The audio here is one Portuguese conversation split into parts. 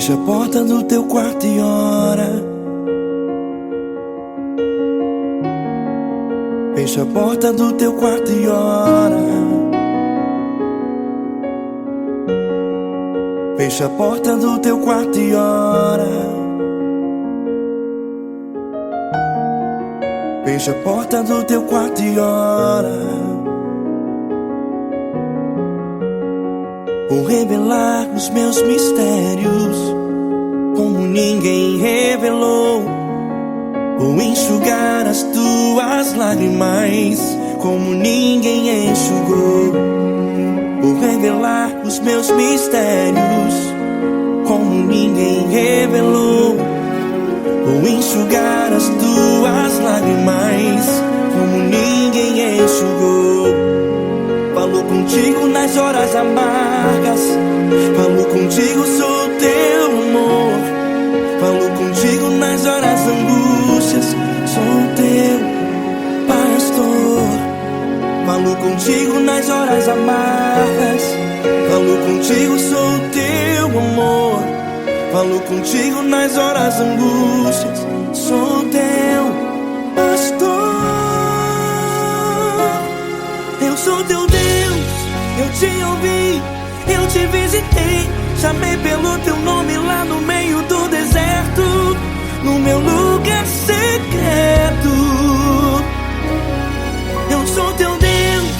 Fecha a porta do teu quarto e ora. Fecha a porta do teu quarto e ora. Fecha a porta do teu quarto e ora. Fecha a porta do teu quarto e ora. Vou revelar os meus mistérios como ninguém revelou. Vou enxugar as tuas lágrimas como ninguém enxugou. Vou revelar os meus mistérios como ninguém revelou. Vou enxugar as tuas lágrimas como ninguém enxugou. Falo contigo nas horas amargas, falo contigo, sou teu amor. Falo contigo nas horas angústias, sou teu pastor. Falo contigo nas horas amargas, falo contigo, sou teu amor. Falo contigo nas horas angústias, sou teu pastor. Eu sou teu Deus, eu te ouvi, eu te visitei. Chamei pelo teu nome lá no meio do deserto, no meu lugar secreto. Eu sou teu Deus,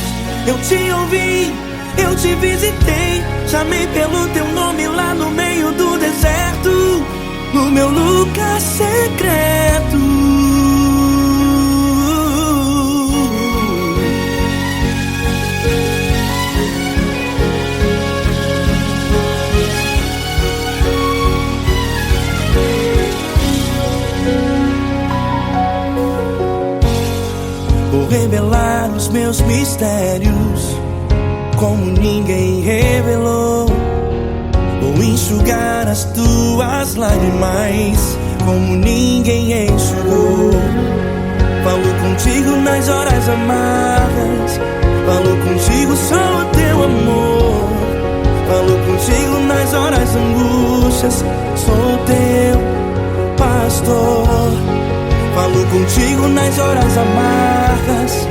eu te ouvi, eu te visitei. Chamei pelo teu nome lá no meio do deserto, no meu lugar secreto. Vou revelar os meus mistérios como ninguém revelou. Vou enxugar as tuas lágrimas como ninguém enxugou. Falo contigo nas horas amargas, falo contigo, sou teu amor. Falo contigo nas horas angústias, sou teu pastor. Falo contigo nas horas amargas,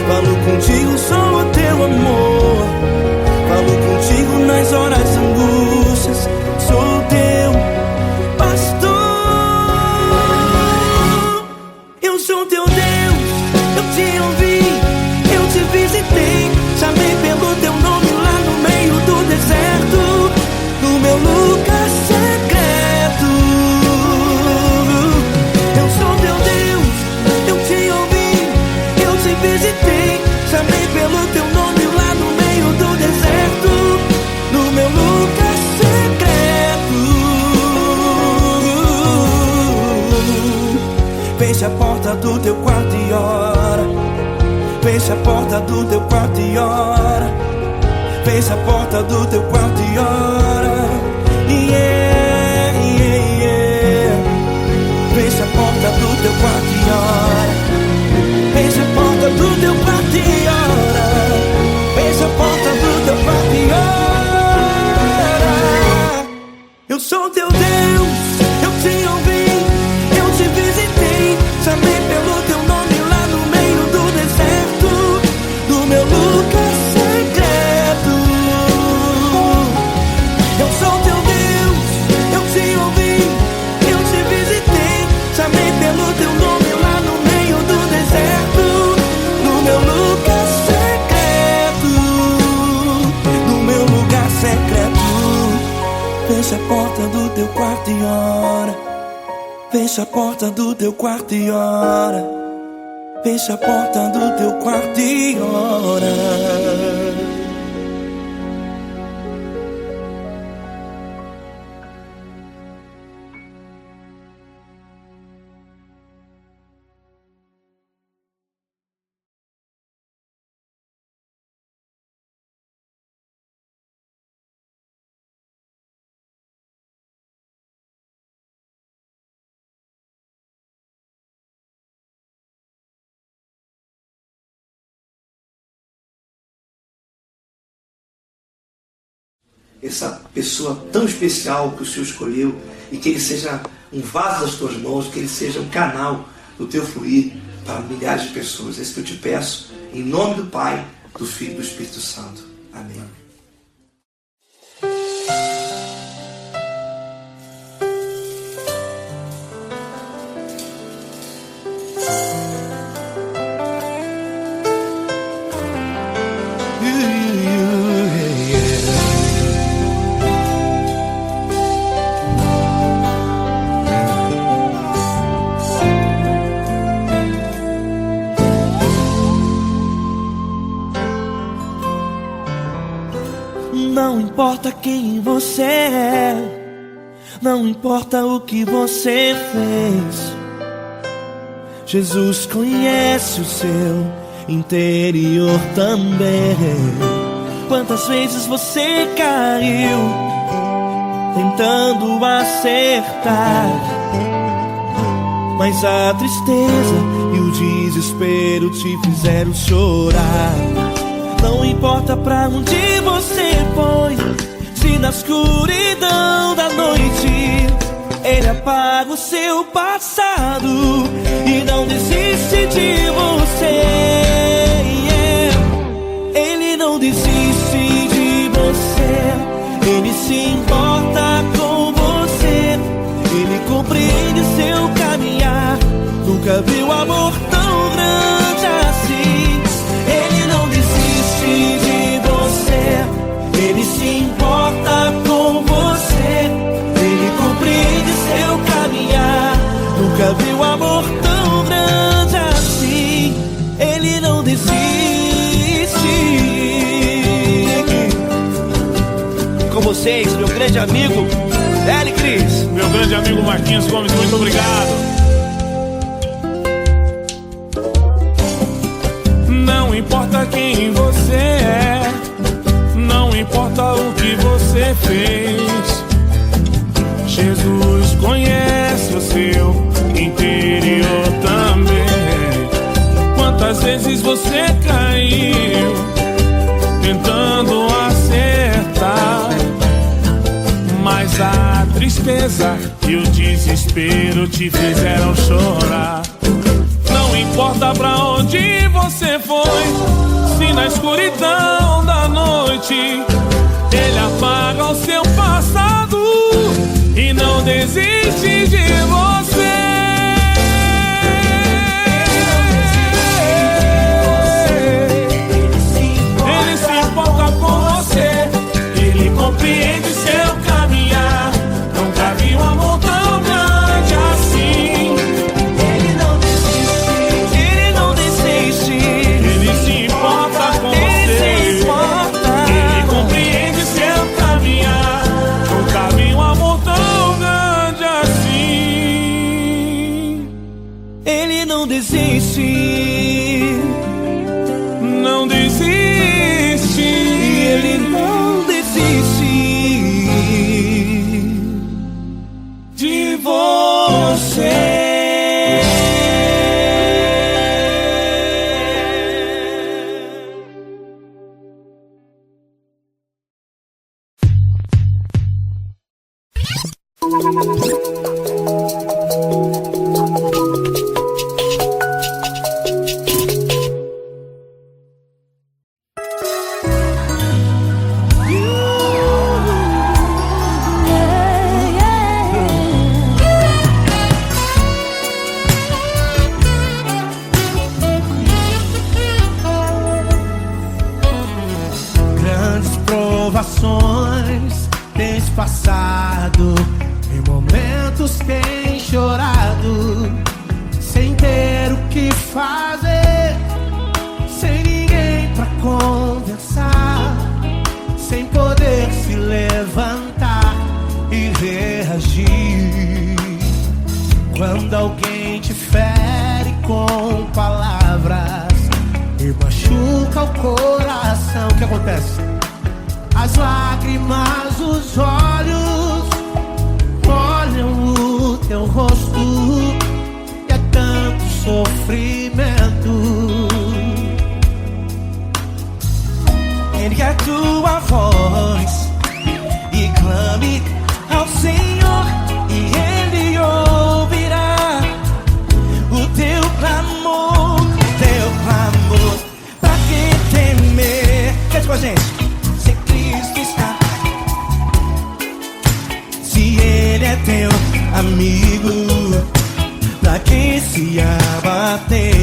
falo contigo, sou o teu amor. Falo contigo nas horas angústias, sou teu pastor. Eu sou teu Deus, eu te ouvi, eu te visitei. Chamei pelo teu nome lá no meio do deserto, no meu lugar secreto. Eu sou teu Deus, eu te ouvi, eu te visitei. Chamei pelo teu nome lá no meio do deserto, no meu lugar secreto. Fecha a porta do teu quarto e ora. Fecha a porta do teu quarto e ora. Fecha a porta do teu quarto e ora. Yeah, yeah, yeah. Fecha a porta do teu quarto e ora. Fecha a porta do teu quarto e ora. Fecha a porta do teu quarto e ora. Eu sou teu Deus, eu te ouvi, eu te visitei. Chamei pelo teu nome lá no meio do deserto, no meu lugar secreto. Eu sou teu Deus, eu te ouvi, eu te visitei. Chamei pelo teu nome lá no meio do deserto, no meu lugar secreto, no meu lugar secreto. Fecha a porta do teu quarto e ora. Fecha a porta do teu quarto e ora. Fecha a porta do teu quarto e ora. essa pessoa tão especial que o Senhor escolheu, e que ele seja um vaso das tuas mãos, que ele seja um canal do teu fluir para milhares de pessoas. É isso que eu te peço, em nome do Pai, do Filho e do Espírito Santo. Amém. Não importa quem você é, não importa o que você fez, Jesus conhece o seu interior também. Quantas vezes você caiu tentando acertar, mas a tristeza e o desespero te fizeram chorar. Não importa pra onde você foi, se na escuridão da noite Ele apaga o seu passado e não desiste de você. Ele não desiste de você, Ele se importa com você, Ele compreende seu caminhar. Nunca viu amor tão grande assim. Ele não desiste de você, Ele se importa com você, Ele compreende seu caminhar. Nunca viu amor tão grande assim. Ele não desiste. Com vocês, meu grande amigo Eli Cris. Meu grande amigo Marquinhos Gomes, muito obrigado. Não importa quem você é, não importa o que você fez, Jesus conhece o seu interior também. Quantas vezes você caiu tentando acertar, mas a tristeza e o desespero te fizeram chorar. Não importa pra onde você foi, se na escuridão da noite Ele apaga o seu passado e não desiste de você. Ele se importa com você, Ele compreende seu caminhar. Nunca vi um amor tão grande assim. Ele não desiste, Ele não desiste. Ele se importa com você, Ele compreende seu caminhar. Nunca vi um amor tão grande assim. Ele não desiste, não desiste. Ele não desiste De você. Grandes provações tens passado, em momentos tens chorado, sem ter o que fazer, sem ninguém pra conversar, sem poder se levantar e reagir. Quando alguém te fere com palavras e machuca o coração, o que acontece? As lágrimas, os olhos molham o teu rosto, e é tanto sofrimento. Ergue a tua voz, Senhor e Ele ouvirá o teu clamor, pra que temer? Cante com a gente. Se Cristo está, se Ele é teu amigo, pra que se abater?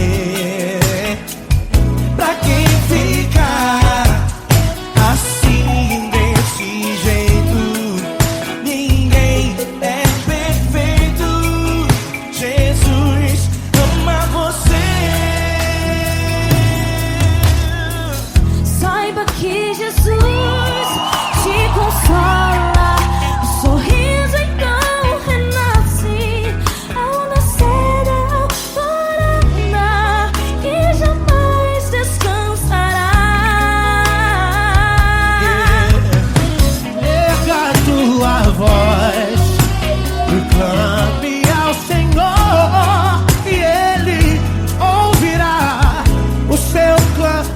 Pra que ficar assim desse jeito? Ninguém é perfeito. Jesus ama você. Saiba que Jesus te consola. O sorriso então renasce ao nascer da alvorada e jamais descansará. Erga a tua voz, proclame ao Senhor e Ele ouvirá o seu clamor.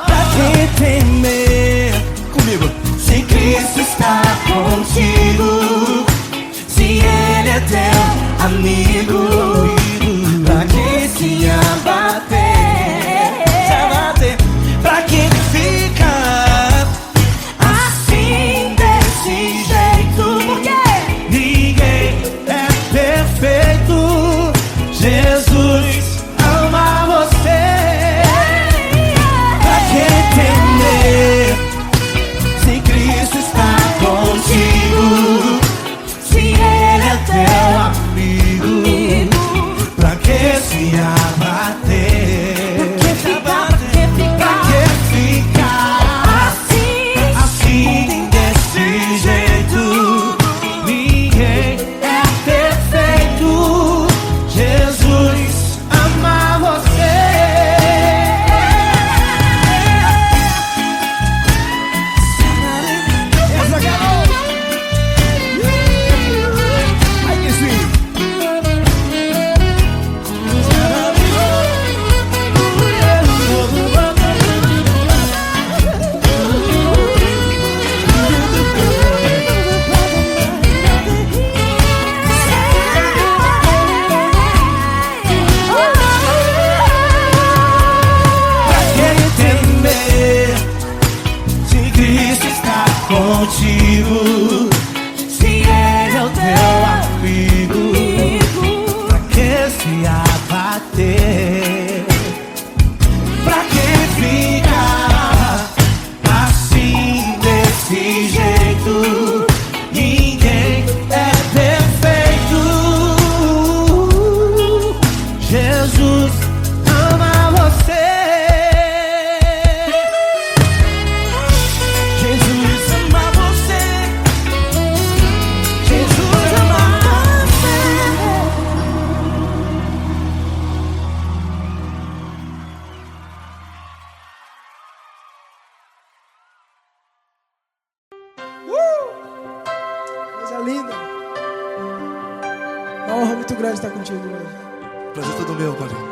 Pra que temer? Comigo. Se Cristo está contigo, se Ele é teu amigo, pra que se abater? Pra que ficar assim desse jeito? Porque ninguém é perfeito. Jesus ama você. Pra que temer? Se Cristo está contigo, se Ele é teu amigo, pra que se abater? Pra que ficar assim desse jeito? Ninguém é perfeito. Jesus ama você. Ai, que sim. Pra que temer? Se Cristo está contigo, se Ele é o teu amigo, pra que se abater? Pra que ficar assim desse jeito? Ninguém é perfeito. Jesus ama você. Jesus ama você. Jesus ama você. Coisa linda. Uma honra muito grande estar contigo hoje. Prazer todo meu, Paulinho.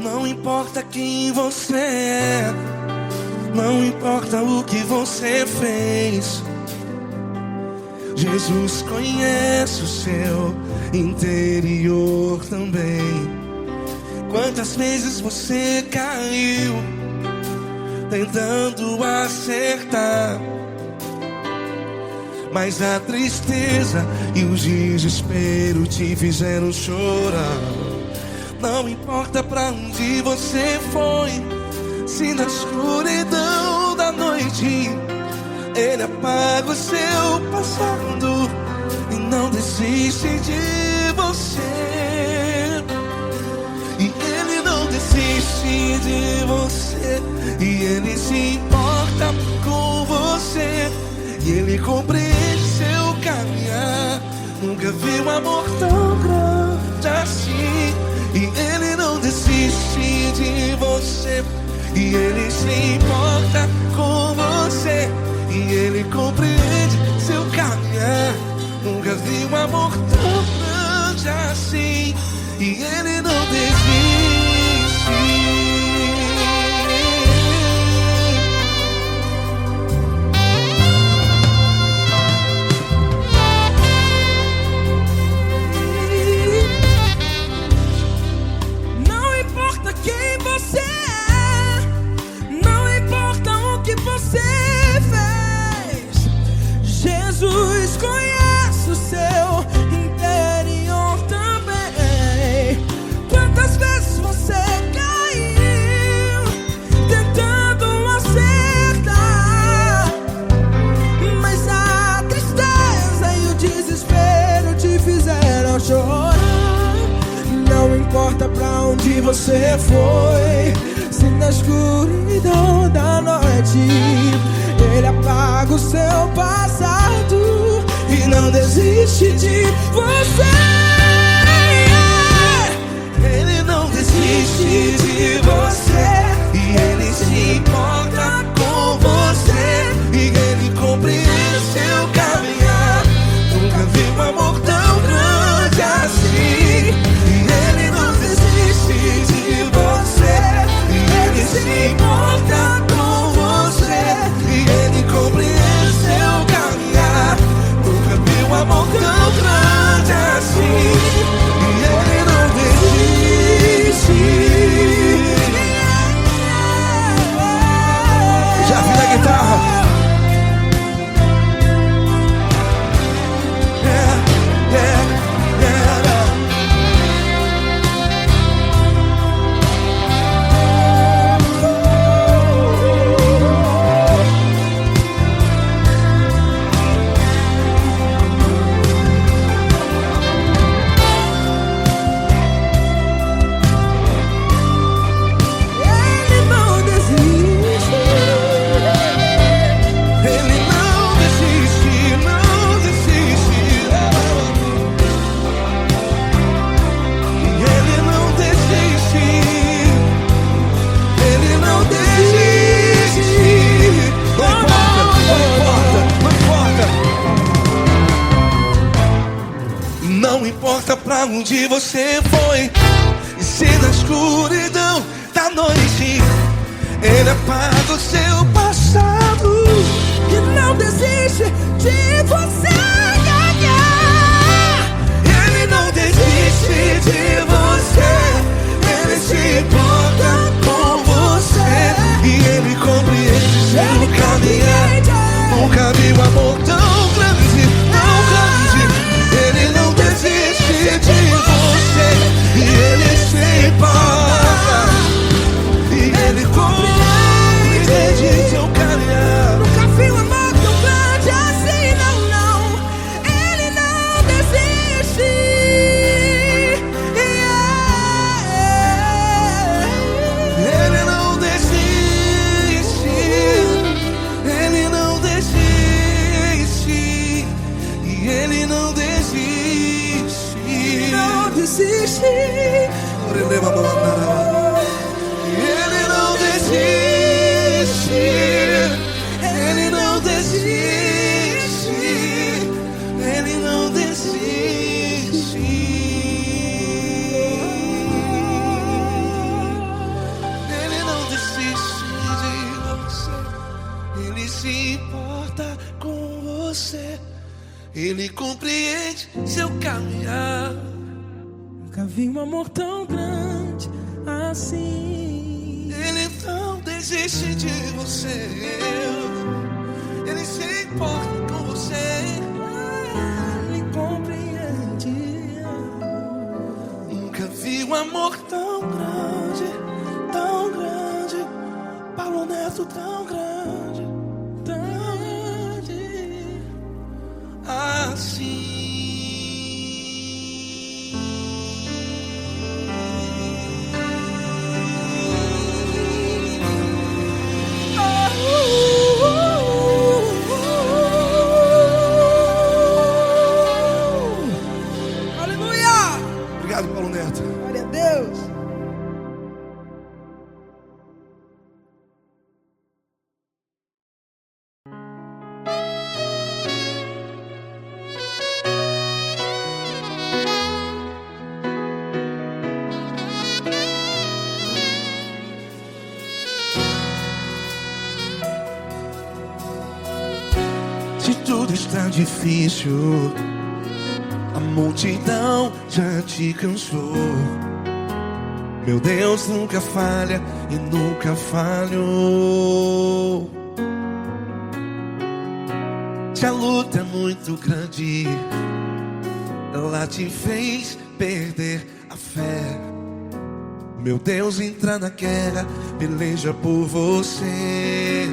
Não importa quem você é, não importa o que você fez, Jesus conhece o seu interior também. Quantas vezes você caiu tentando acertar, mas a tristeza e o desespero te fizeram chorar. Não importa pra onde você foi, se na escuridão da noite Ele apaga o seu passado e não desiste de você. E Ele não desiste de você, e Ele se importa com você, e Ele compreende seu caminhar. Nunca vi um amor tão grande assim. E Ele não desiste de você, e Ele se importa com você, e Ele compreende seu caminhar. Nunca vi um amor tão grande assim, e Ele não desiste. Não importa quem você é, não importa o que você fez, Jesus conhece o seu interior também. Quantas vezes você caiu tentando acertar, mas a tristeza e o desespero te fizeram chorar. Não importa pra onde você foi, se na escuridão da noite Ele apaga o seu passado e não desiste de você. Ele não desiste de você, e Ele se importa com você, e Ele compreende seu caminhar. Nunca vi um amor tão grande assim, e Ele não desiste de você, e Ele se importa com você, e Ele compreende seu caminhar. Nunca vi um amor tão grande assim, e Ele não desiste. Já vi na guitarra. Ele não desiste. Ele não desiste, não desiste. E Ele não desiste. Ele não desiste. Não importa, não importa. Não importa pra onde você foi, e se na escuridão da noite Ele apaga o seu passado, E não desiste de você ganhar. Ele não desiste de você, Ele se importa com você, e Ele compreende seu caminhar. Nunca vi um amor tão grande, tão grande. Ele não desiste de você, e Ele se importa, e Ele compreende seu caminhar. Nunca vi um amor tão grande assim, não, não. Ele não desiste. Ele não desiste, Ele não desiste, e Ele não desiste. Não desiste. Ele não desiste, Ele não desiste, Ele não desiste. Ele não desiste de você, Ele se importa com você, Ele compreende seu caminhar. Nunca vi um amor tão grande assim. Ele não desiste de você, Ele se importa com você. Ele compreende. Nunca vi um amor tão grande, Paulo Neto tão grande, assim. está difícil, a multidão já te cansou. Meu Deus nunca falha e nunca falhou. Se a luta é muito grande, ela te fez perder a fé. Meu Deus entra na guerra, peleja por você.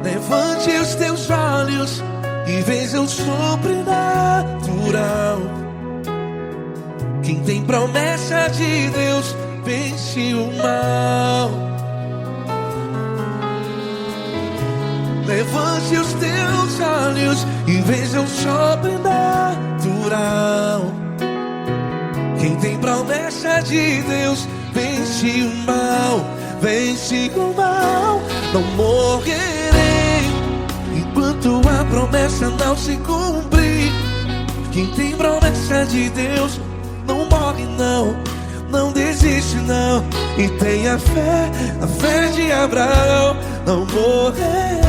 Levante os teus olhos e veja o sobrenatural. Quem tem promessa de Deus vence o mal. Levante os teus olhos e veja o sobrenatural. Quem tem promessa de Deus vence o mal. Vence o mal. Não morrerei enquanto a promessa não se cumprir. Quem tem promessa de Deus não morre não, não desiste não. E tenha fé, a fé de Abraão. Não morrerei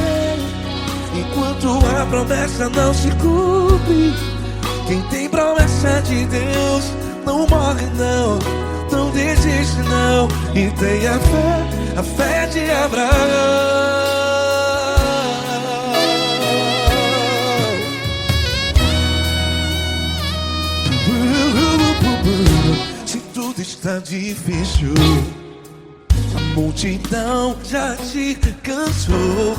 enquanto a promessa não se cumpre. Quem tem promessa de Deus não morre não, não desiste não. E tenha fé, a fé de Abraão. Se tudo está difícil, a multidão já te cansou.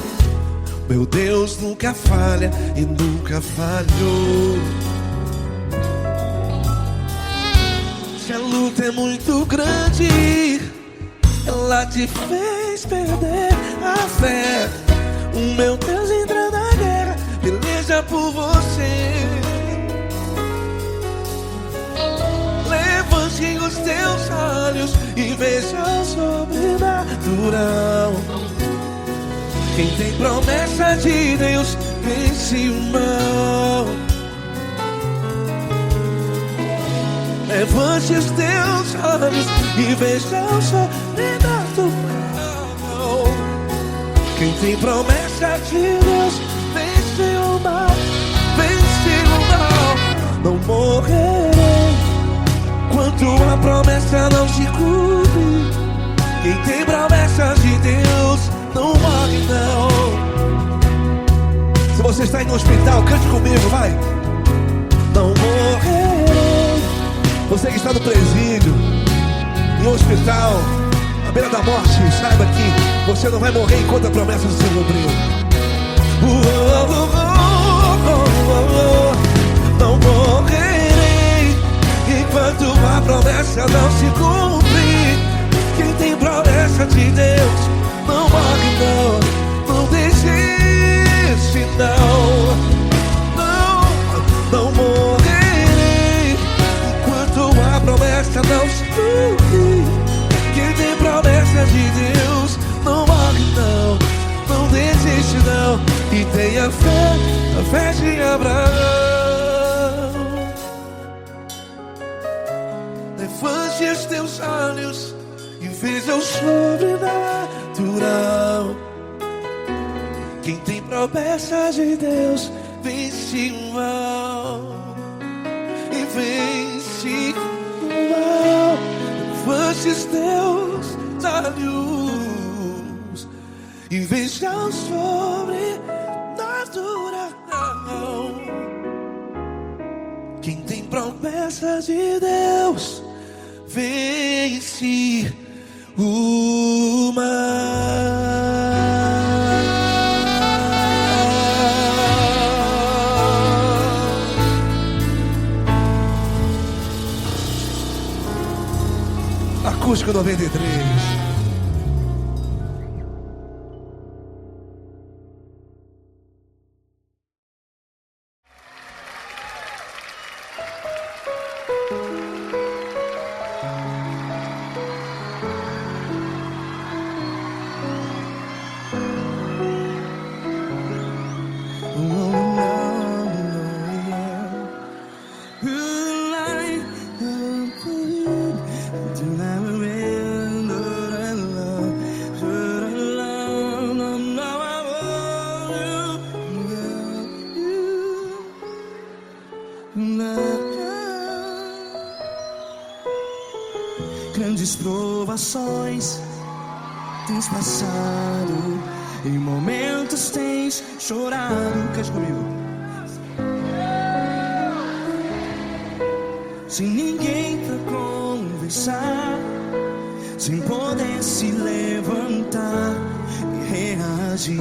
Meu Deus nunca falha e nunca falhou. Se a luta é muito grande, ela te fez perder a fé. O meu Deus entra na guerra, peleja por você. Levante os teus olhos e veja o sobrenatural. Quem tem promessa de Deus vence o mal. Levante os teus olhos e veja o sobrenatural. Quem tem promessa de Deus vence o mal. Vence o mal. Não morrerei enquanto a promessa não se cumpre. Quem tem promessa de Deus não morre não. Se você está aí no hospital, cante comigo, vai. Não morrerei. Você que está no presídio, em um hospital, à beira da morte, saiba que você não vai morrer enquanto a promessa se cumpriu. Não morrerei enquanto a promessa não se cumprir. Quem tem promessa de Deus não morre não, não desiste não. Não morrerei enquanto a promessa não se cumprir. Quem tem promessa de Deus não morre não, não desiste não. E tenha fé, a fé de Abraão. Levante os teus olhos e veja o sobrenatural. Quem tem promessa de Deus vence o mal. E vence o mal. Levante os teus olhos e veja o sobrenatural. Quem tem promessa de Deus vence o mal. Acústico 93. Grandes provações tens passado, em momentos tens chorado. Cante comigo. Sem ninguém pra conversar, sem poder se levantar e reagir.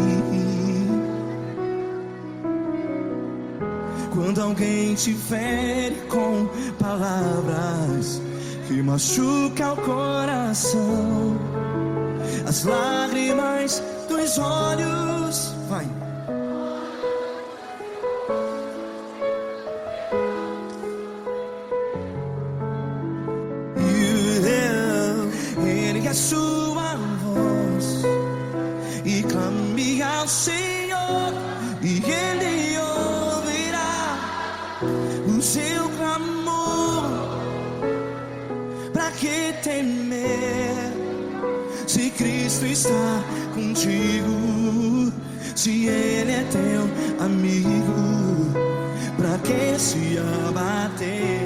Quando alguém te fere com palavras que machuca o coração, as lágrimas dos olhos, vai. Ergue a sua voz e clame ao Senhor, e Ele ouvirá o seu clamor. Pra que temer, se Cristo está contigo? Se Ele é teu amigo, pra que se abater?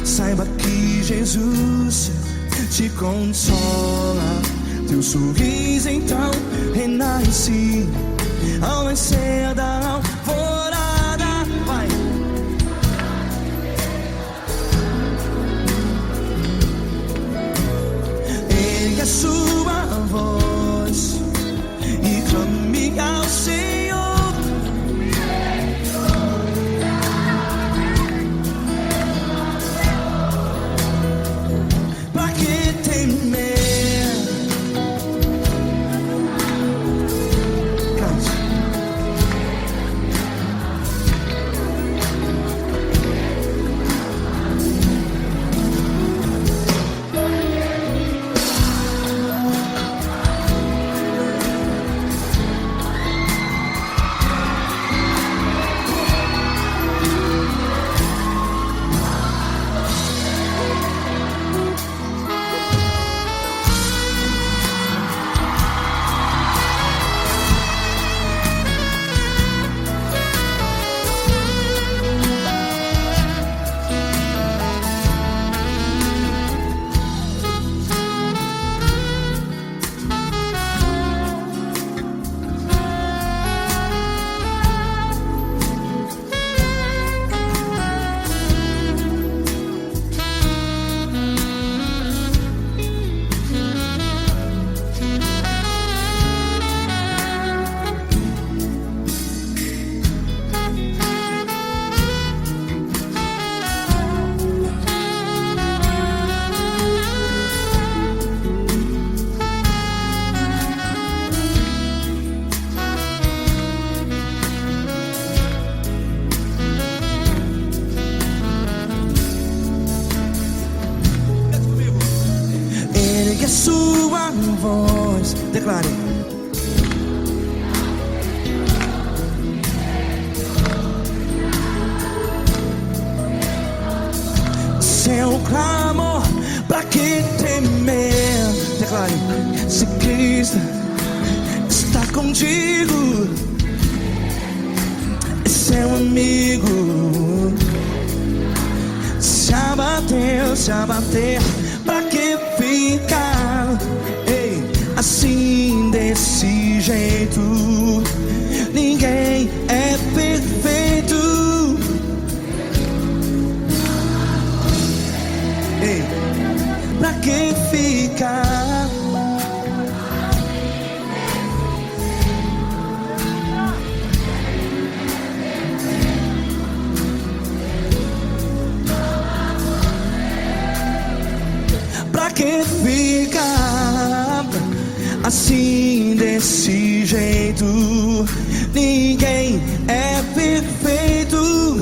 Saiba que Jesus te consola, teu sorriso então renasce ao nascer da alvorada. Vai. Ergue a sua voz e clame ao Senhor. Pra que temer? Ergue a sua voz, declare. Seu clamor, pra que temer? Declare. Se Cristo está contigo, é seu amigo. Se abater, pra que ficar, ei, assim desse jeito? Ninguém é perfeito. Ei, pra que ficar? Pra que que fica assim desse jeito. Ninguém é perfeito.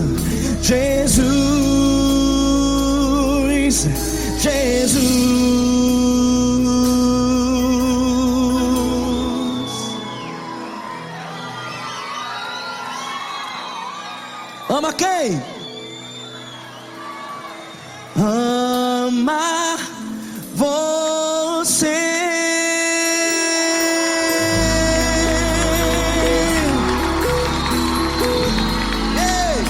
Jesus, Jesus. Ama quem? Ama você. Ei!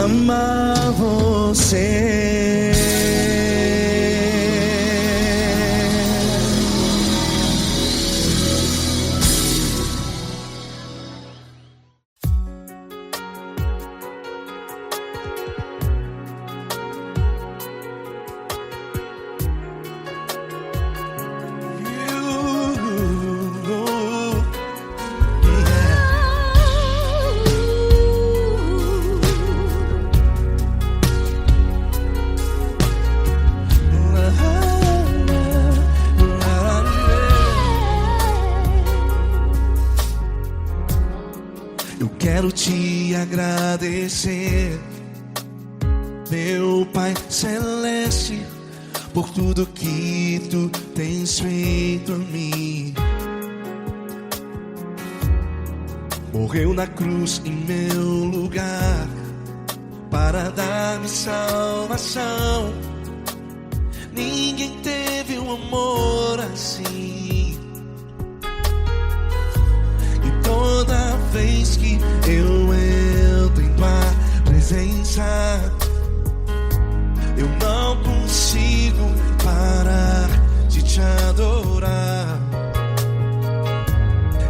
Ama você. Eu quero te agradecer, meu Pai Celeste, por tudo que tu tens feito a mim. Morreu na cruz em meu lugar para dar-me salvação. Ninguém teve um amor assim. E toda vez que eu entro em tua presença, eu não consigo parar de te adorar.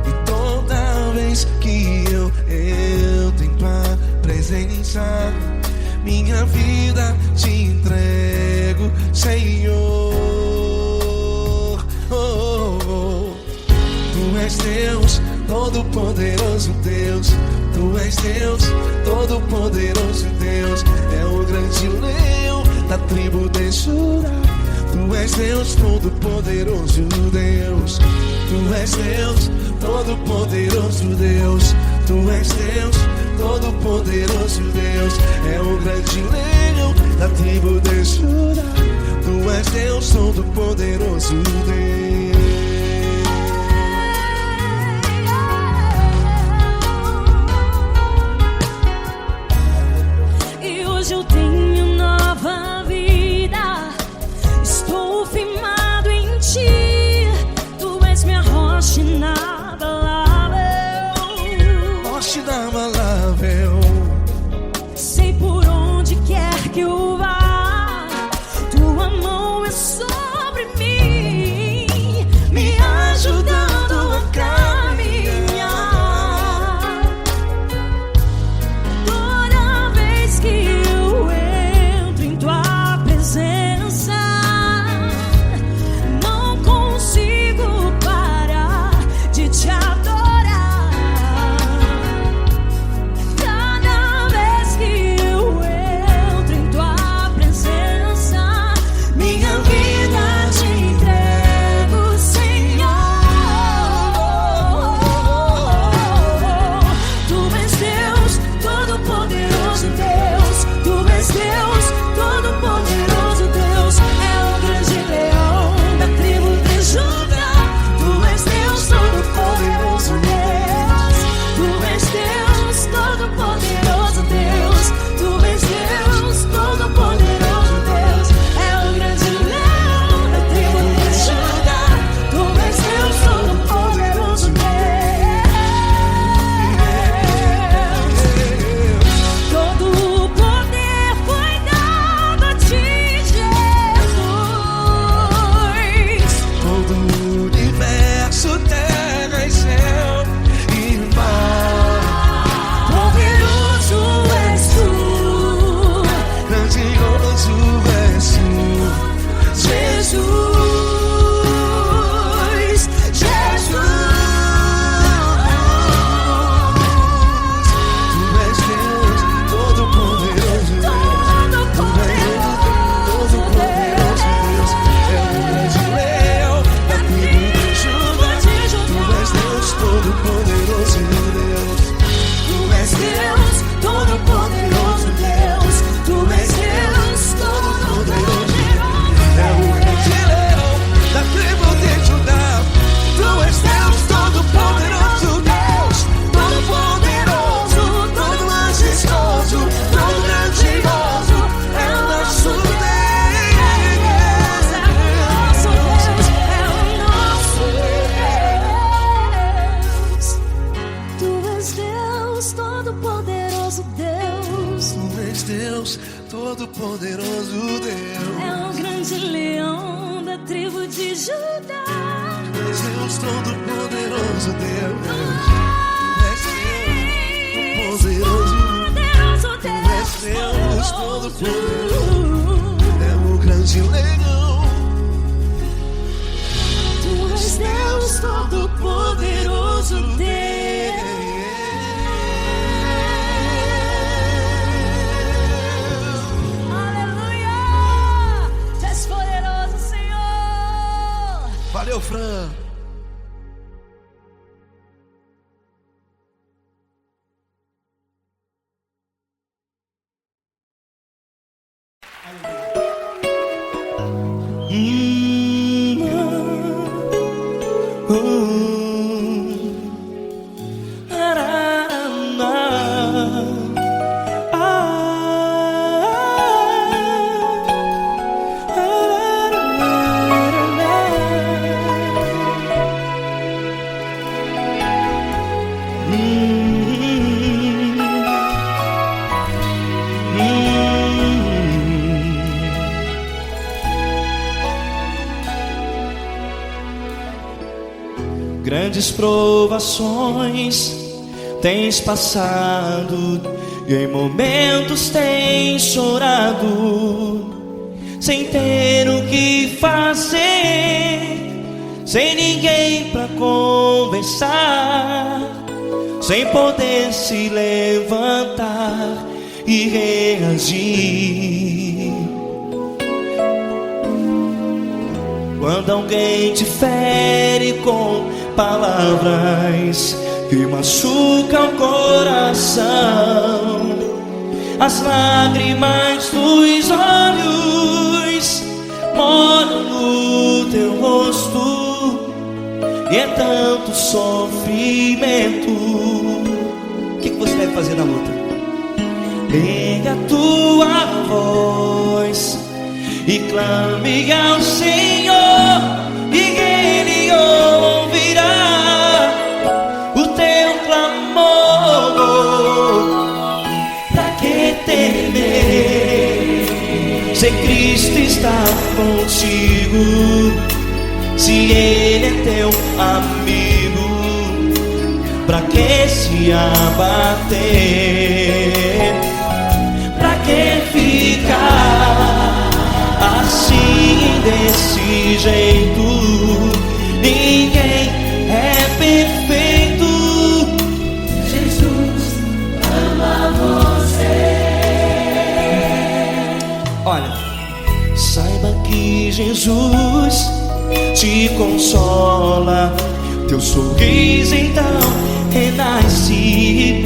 E toda vez que eu entro em tua presença, minha vida te entrego, Senhor. Tu és Deus, Todo-Poderoso Deus. Tu és Deus, Todo-Poderoso Deus. É o grande leão da tribo de Judá. Tu és Deus, Todo-Poderoso Deus. Tu és Deus, Todo-Poderoso Deus. Tu és Deus, Todo-Poderoso Deus. É o grande leão da tribo de Judá. Tu és Deus, Todo-Poderoso Deus. E hoje eu tenho nova vida. Estou firmado em ti. Tu és minha rocha inabalável. Rocha inabalável. Sei por onde quer que eu vá, tua mão é sobre mim, me ajudando a caminhar. Toda vez que eu entro em tua presença, não consigo parar de te adorar. Todo-Poderoso Deus. Tu és Deus, Todo-Poderoso Deus. É o grande leão da tribo de Judá. Tu és Deus, Todo-Poderoso Deus. Tu és Deus, Todo-Poderoso. Tu és Deus, Todo-Poderoso. É o grande leão. Tu és Deus Todo-Poderoso Deus. Aleluia! Tu és poderoso, Senhor. Valeu, Fran. Grandes provações tens passado e em momentos tens chorado, sem ter o que fazer, sem ninguém pra conversar, sem poder se levantar e reagir. Quando alguém te fere com palavras que machucam o coração, as lágrimas dos olhos moram no teu rosto, e é tanto sofrimento. O que você deve fazer na luta? Erga a tua voz e clame ao Senhor, e Ele ouvirá o teu clamor. Pra que temer, se Cristo está contigo, se Ele é teu amigo? Pra que se abater? Pra que ficar assim desse jeito? Ninguém é perfeito. Jesus ama você. Olha, saiba que Jesus te consola, teu sorriso então renasce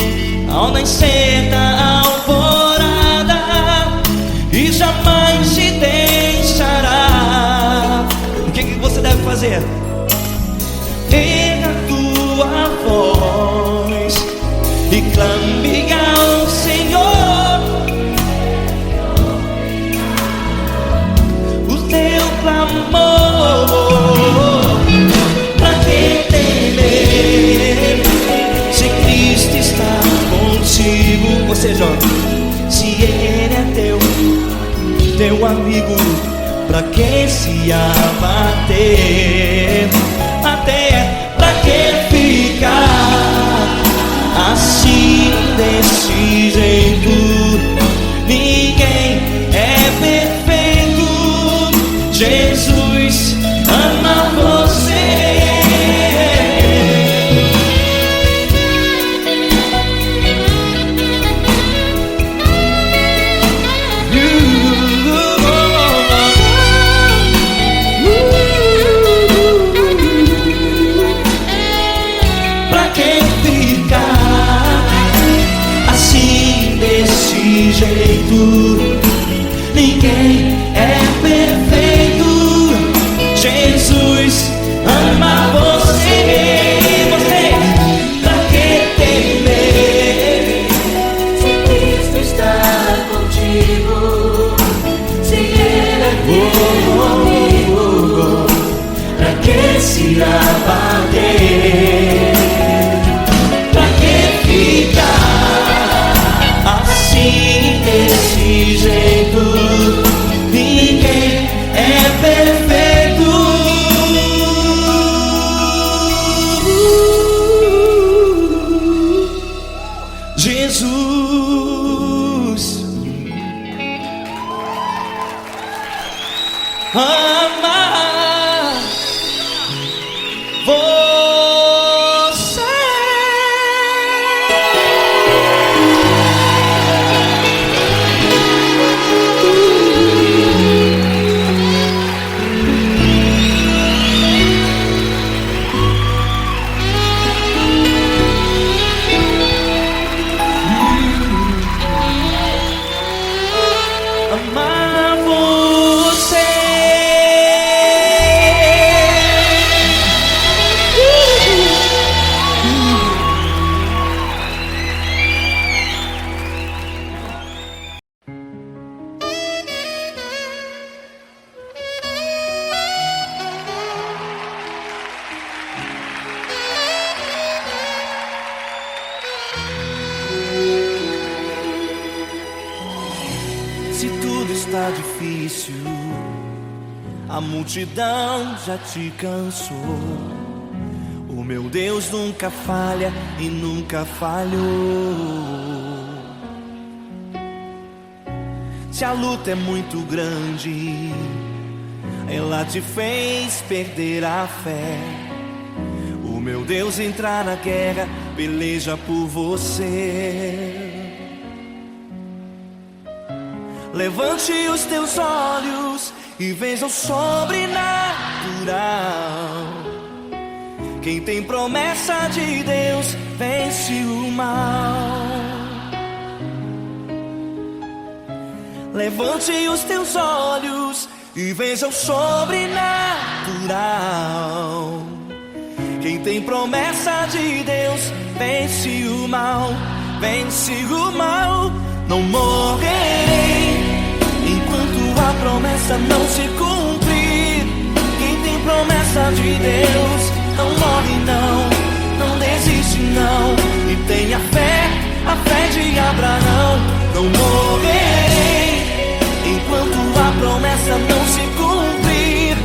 ao nascer da alvorada, e jamais te deixará. O que você deve fazer? Erga a tua voz e clame ao Senhor, o teu clamor. Pra que temer, se Cristo está contigo? Ou seja, se Ele é teu amigo, pra que se abater? Até pra que ficar assim desse jeito? Ninguém é perfeito. Jesus ama você. Jeito, ninguém é perfeito. Jesus ama você. Você, pra que temer, se Cristo está contigo, se Ele é teu amigo? Pra que se abater? Pra que ficar Jesus. Amar você. Amar você. Se tudo está difícil, a multidão já te cansou. O meu Deus nunca falha e nunca falhou. Se a luta é muito grande, ela te fez perder a fé. O meu Deus entrar na guerra, peleja por você. Levante os teus olhos e veja o sobrenatural. Quem tem promessa de Deus vence o mal. Levante os teus olhos e veja o sobrenatural. Quem tem promessa de Deus vence o mal. Vence o mal. Não morrerei enquanto a promessa não se cumprir. Quem tem promessa de Deus não morre não, não desiste não. E tenha fé, a fé de Abraão. Não morrerei enquanto a promessa não se cumprir.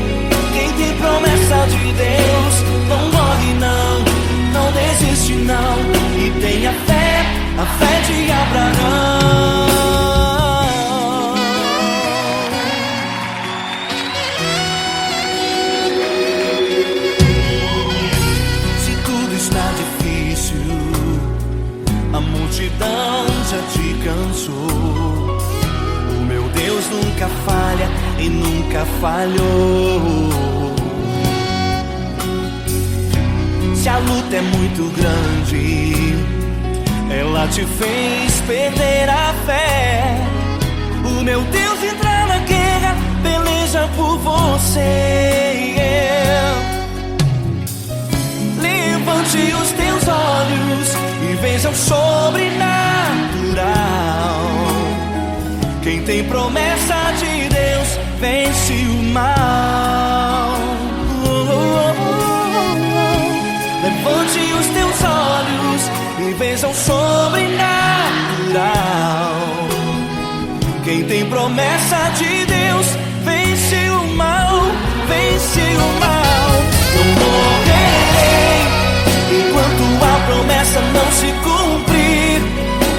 Quem tem promessa de Deus não morre não, não desiste não. E tenha fé, a fé de Abraão. A multidão já te cansou. O meu Deus nunca falha e nunca falhou. Se a luta é muito grande, ela te fez perder a fé. O meu Deus entra na guerra, peleja por você. Levante os teus olhos e veja o sobrenatural. Quem tem promessa de Deus vence o mal. Levante os teus olhos e veja o sobrenatural. Quem tem promessa de Deus vence o mal. Vence o mal. Não morrerei enquanto a promessa não se cumprir.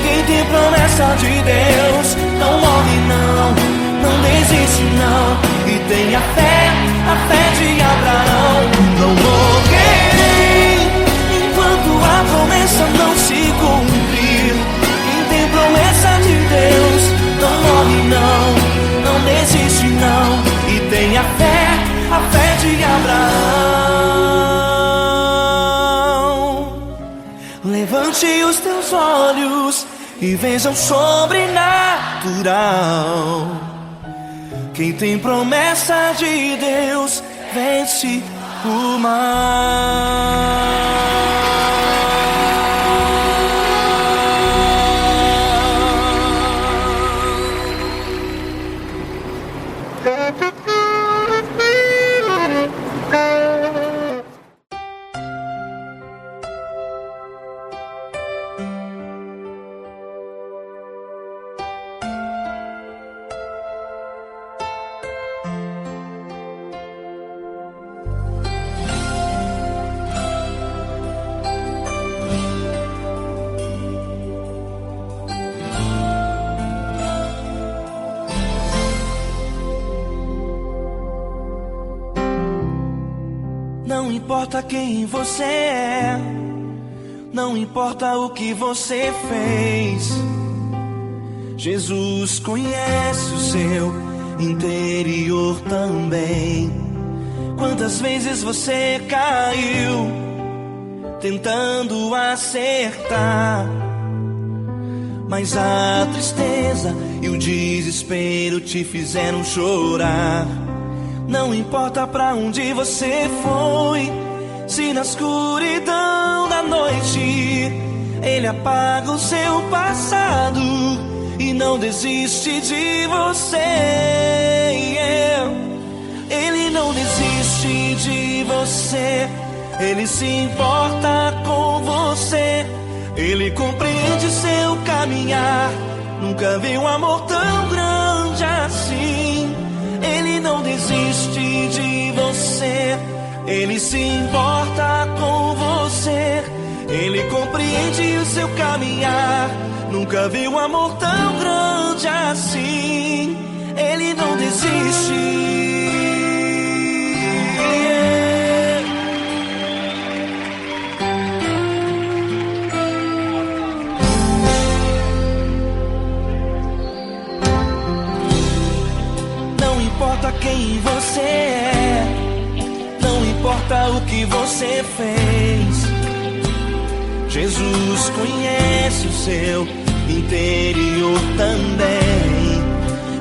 Quem tem promessa de Deus não morre não, não desiste não. E tenha fé, a fé de Abraão. Não morrerei enquanto a promessa não se cumprir. Quem tem promessa de Deus não morre não, não desiste não. E tenha fé, a fé de Abraão. Levante os teus olhos e veja o sobrenatural. Quem tem promessa de Deus vence o mal. importa quem você é, não importa o que você fez, Jesus conhece o seu interior também. Quantas vezes você caiu tentando acertar, mas a tristeza e o desespero te fizeram chorar. Não importa pra onde você foi, se na escuridão da noite Ele apaga o seu passado e não desiste de você. Ele não desiste de você, Ele se importa com você, Ele compreende seu caminhar. Nunca vi um amor tão grande assim. Ele não desiste de você, Ele se importa com você, Ele compreende o seu caminhar. Nunca vi um amor tão grande assim. Ele não desiste. Não importa quem você é, não importa o que você fez, Jesus conhece o seu interior também.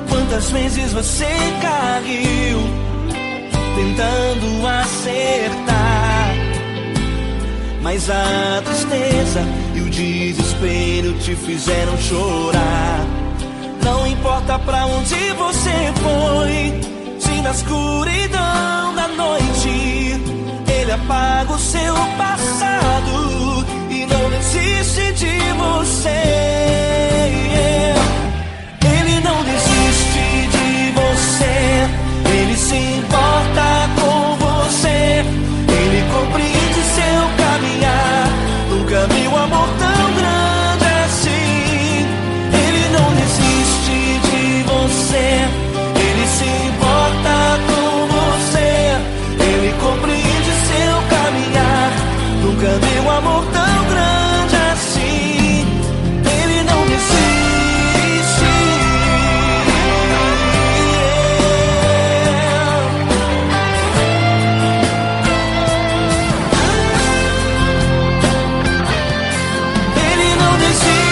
Quantas vezes você caiu tentando acertar, mas a tristeza e o desespero te fizeram chorar. Não importa pra onde você foi, se na escuridão da noite Ele apaga o seu passado e não desiste de você. Ele não desiste de você, Ele se importa com você, Ele compreende seu caminhar. Nunca vi um amor tão grande assim. Ele não desiste de você, Ele se importa com você, Ele compreende seu caminhar. Nunca vi um amor tão grande assim. Ele não desiste. Ele não desiste.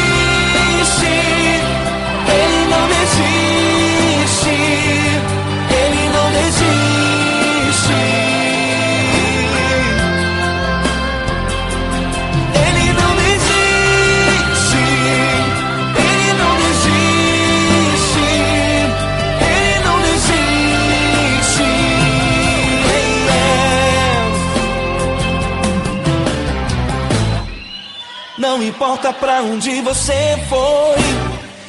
Ele não desiste. Ele não desiste. Ele não desiste. Ele não desiste. Ele não desiste. Não importa pra onde você foi,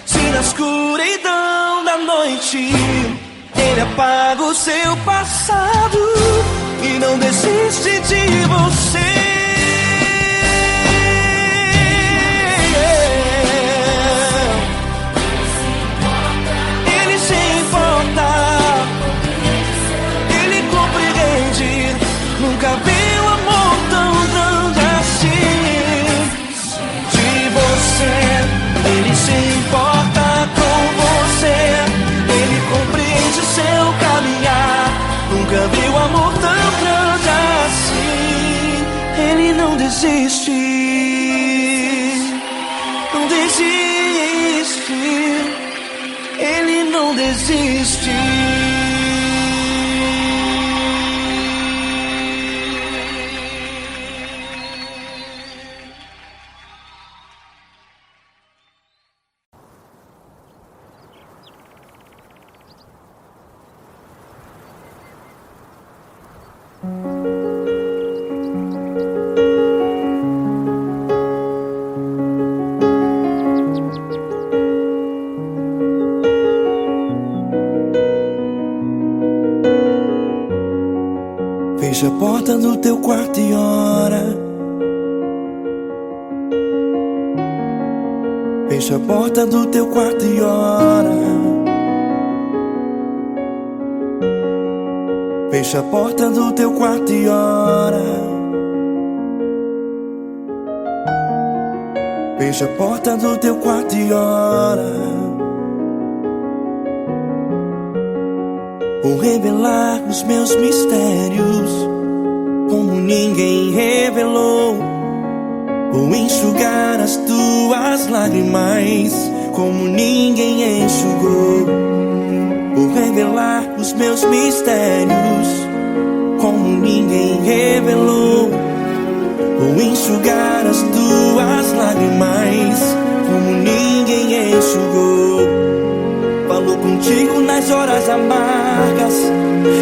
se na escuridão da noite Ele apaga o seu passado e não desiste de você. Ele se importa, Ele compreende. Nunca vi um amor tão grande assim. De você, Ele se importa com você, Ele compreende o seu caminhar. Nunca vi um amor tão grande assim. Ele não desiste, não desiste. Ele não desiste. Fecha a porta do teu quarto e ora. Fecha a porta do teu quarto e ora. Fecha a porta do teu quarto e ora. Fecha a porta do teu quarto e ora. Vou revelar os meus mistérios como ninguém revelou. Vou enxugar as tuas lágrimas como ninguém enxugou. Vou revelar os meus mistérios como ninguém revelou. Vou enxugar as tuas lágrimas como ninguém enxugou. Falo contigo nas horas amargas,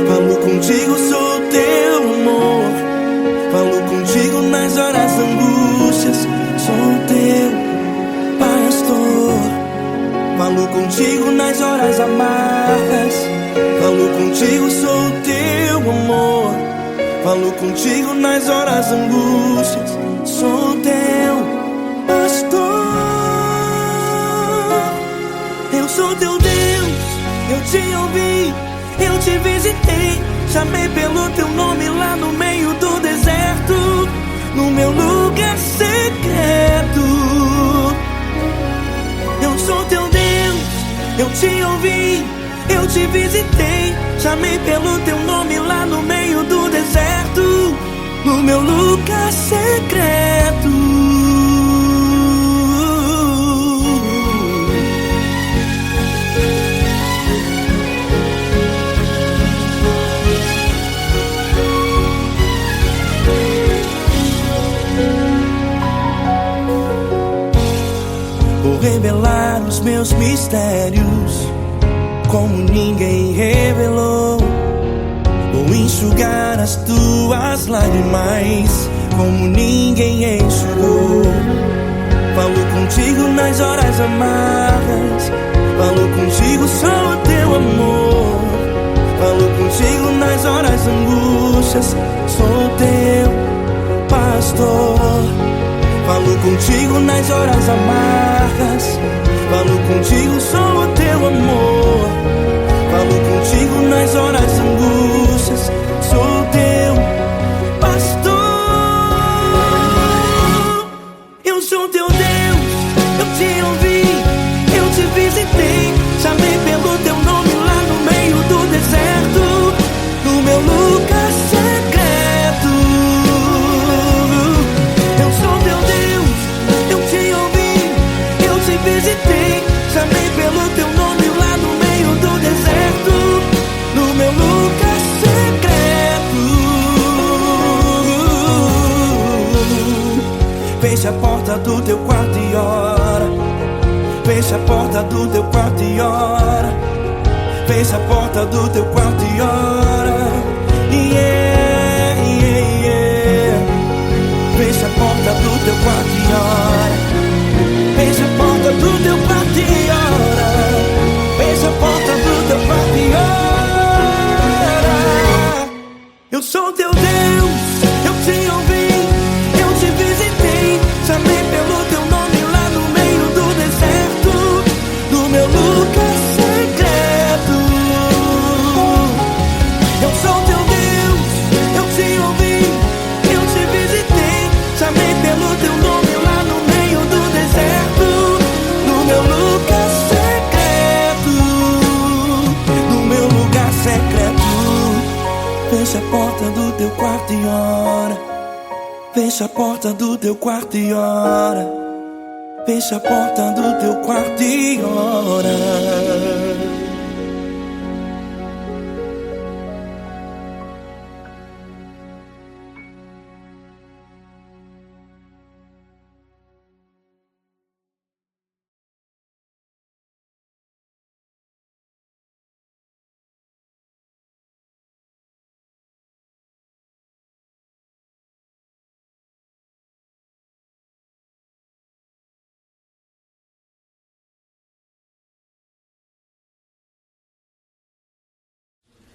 falo contigo, sou teu amor. Falo contigo nas horas angústias, sou teu pastor. Falo contigo nas horas amargas, falo contigo, sou teu amor. Falo contigo nas horas angústias, sou teu pastor. Eu sou teu Deus, eu te ouvi, eu te visitei. Chamei pelo teu nome lá no meio do deserto, no meu lugar secreto. Eu sou teu Deus, eu te ouvi, eu te visitei. Chamei pelo teu nome lá no meio do deserto, no meu lugar secreto. Vou revelar os meus mistérios como ninguém revelou. Vou enxugar as tuas lágrimas como ninguém enxugou. Falo contigo nas horas amargas, falo contigo, sou teu amor. Falo contigo nas horas angústias, sou teu pastor. Falo contigo nas horas amargas, falo contigo, sou teu amor. Falo contigo nas horas angústias, sou teu pastor. Eu sou teu Deus, eu te ouvi, eu te visitei. Chamei pelo teu nome lá no meio do deserto, no meu lugar secreto. Eu sou teu Deus, eu te ouvi, eu te visitei. Chamei pelo teu nome lá no meio do deserto, no meu lugar secreto. Fecha a porta do teu quarto e ora. Fecha a porta do teu quarto e ora. Fecha a porta do teu quarto e ora. Yeah, yeah, yeah. Fecha a porta do teu quarto e ora. Fecha a porta do teu quarto e ora. Fecha a porta do teu quarto e ora. Eu sou teu Deus, eu te ouvi, eu te visitei. Chamei pelo teu nome lá no meio do deserto, no meu lugar secreto. Eu sou teu Deus, eu te ouvi, eu te visitei. Chamei pelo teu nome lá no meio do deserto, no meu lugar secreto, no meu lugar secreto. Fecha a porta do teu quarto e ora. Fecha a porta do teu quarto e ora. Fecha a porta do teu quarto e ora.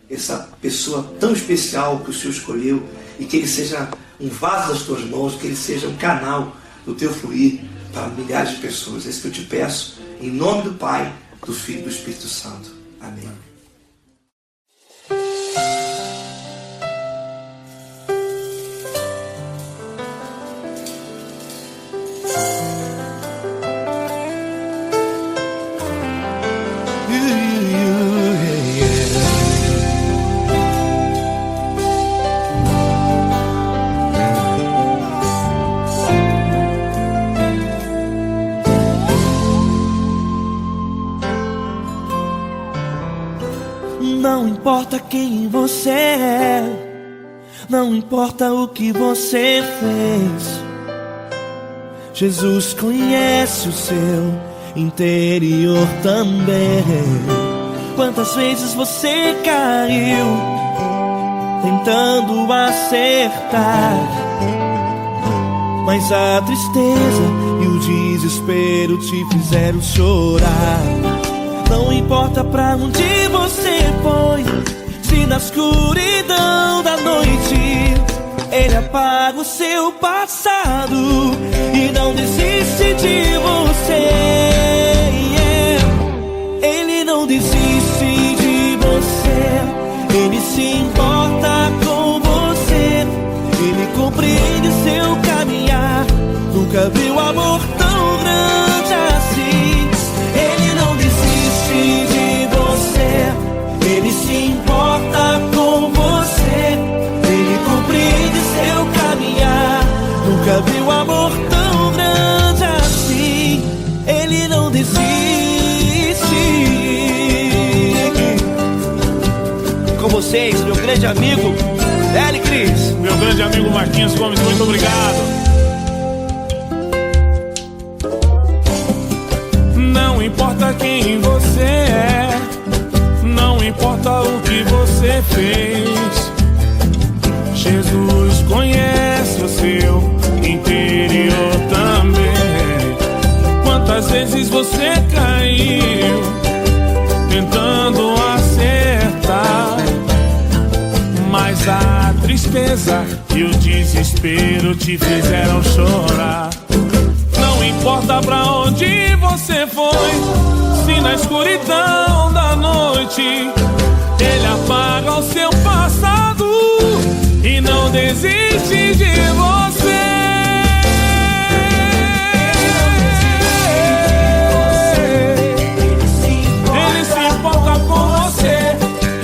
Essa pessoa tão especial que o Senhor escolheu, e que ele seja um vaso das tuas mãos, que ele seja um canal do teu fluir para milhares de pessoas. É isso que eu te peço, em nome do Pai, do Filho e do Espírito Santo. Amém. importa quem você é, não importa o que você fez, Jesus conhece o seu interior também. Quantas vezes você caiu tentando acertar, mas a tristeza e o desespero te fizeram chorar. Não importa pra onde você foi, se na escuridão da noite Ele apaga o seu passado e não desiste de você. Ele não desiste de você, Ele se importa com você, Ele compreende seu caminhar. Nunca viu amor tão grande assim. Ele não desiste de você, Ele se importa com você, Ele compreende seu caminhar. Nunca viu amor tão grande assim. Ele não desiste. Com vocês, meu grande amigo L. Cris. Meu grande amigo Marquinhos Gomes, muito obrigado. Não importa quem você é, não importa o que você fez, Jesus conhece o seu interior também. Quantas vezes você caiu tentando acertar, mas a tristeza e o desespero te fizeram chorar. Não importa pra onde você foi, se na escuridão da noite Ele apaga o seu passado e não desiste de você. Ele se importa com você,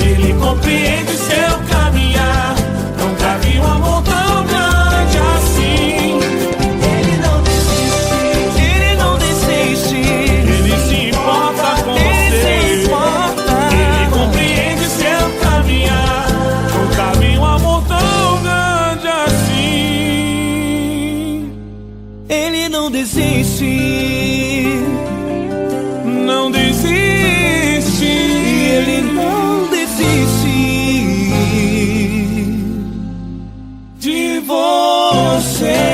Ele compreende seu caminhar. Nunca vi um amor tão grande assim. Ele não desiste, Ele não desiste. Ele se importa com você, Ele compreende seu caminhar. Nunca vi um amor tão grande assim. Ele não desiste, Não desiste. Ele não desiste De você.